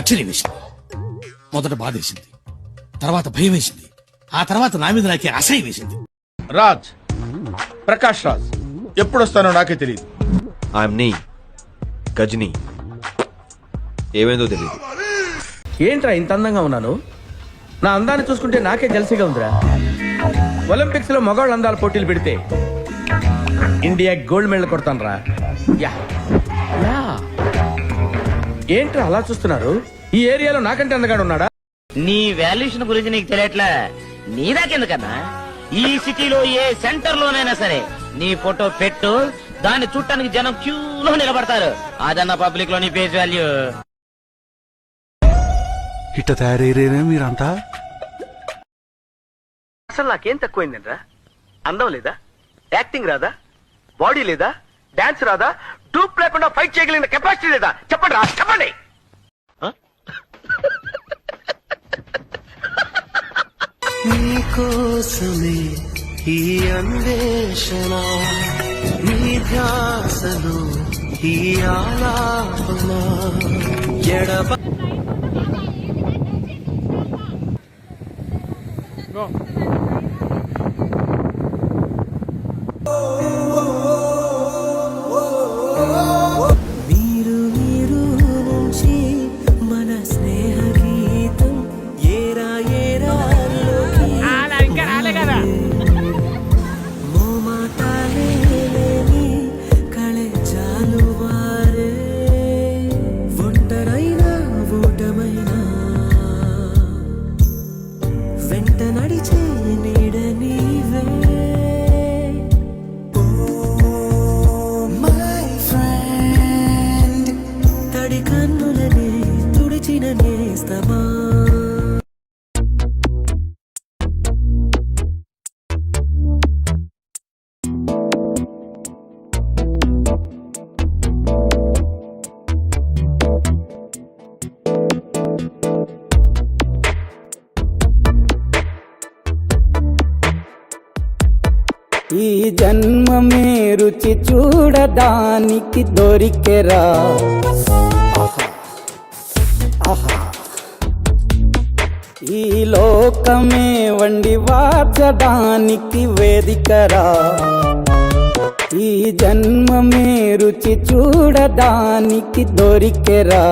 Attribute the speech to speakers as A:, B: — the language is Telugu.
A: ఆశ్చర్యం వేసింది. మొదట బాధ వేసింది, తర్వాత భయం వేసింది, ఆ తర్వాత నా మీద నాకే అసహ్యం వేసింది.
B: రాజ్, ప్రకాష్ రాజ్ ఎప్పుడు వస్తానో నాకే తెలియదు.
C: ఐఎమ్ నీ గజనీ. ఏమైందో తెలియదు.
D: ఏంట్రా ఇంత అందంగా ఉన్నాను? నా అందాన్ని చూసుకుంటే నాకే జలసిగా ఉందిరా. ఒలింపిక్స్ లో మగవాళ్ళ అందాల పోటీలు పెడితే ఇండియా గోల్డ్ మెడల్ కొడతాను రా. Yeah yeah. ఏంట్రా అలా చూస్తున్నారు? ఈ ఏరియాలో నాకంటే అందగాడు ఉన్నాడా?
E: నీ వాల్యుయేషన్ గురించి నీకు తెలియట్లే. నీదాకెందుకన్నా, ఈ సిటీలో ఏ సెంటర్ లోనైనా సరే నీ ఫోటో పెట్టు, దాన్ని చూడటానికి జనం క్యూలో నిలబడతారు. అదన్న పబ్లిక్ లో నీ ఫేస్ వాల్యూ.
F: ఇట్ట తయారయ్యేనే మీరంతా.
D: అసలు నాకేం తక్కువైందంట్రా? అందం లేదా? యాక్టింగ్ రాదా? బాడీ లేదా? డాన్స్ రాదా? డూప్ లేకుండా ఫైట్ చేయగలిగిన కెపాసిటీ లేదా? చెప్పండి రా, చెప్పండి.
G: నీకోసమే ఈ అన్వేషణ, నీ ధ్యాసలో ఈ ఆలాపన. ఎడబ మీరు మీరు నుంచి మన స్నేహ గీతం ఏరా ఏరాల్లోకి మోమాటాలే లేని కళే చాలు వారే. ఒంటరైనా ఊటమైనా వెంట నడిచే నీడ నీవే. తడి కన్నులనే తుడిచిన నేస్తమా.
H: ఈ జన్మమే రుచి చూడడానికి దొరికెరా. ఈ లోకమే వండి వాచడానికి వేదికరా. ఈ జన్మమే రుచి చూడడానికి దొరికెరా.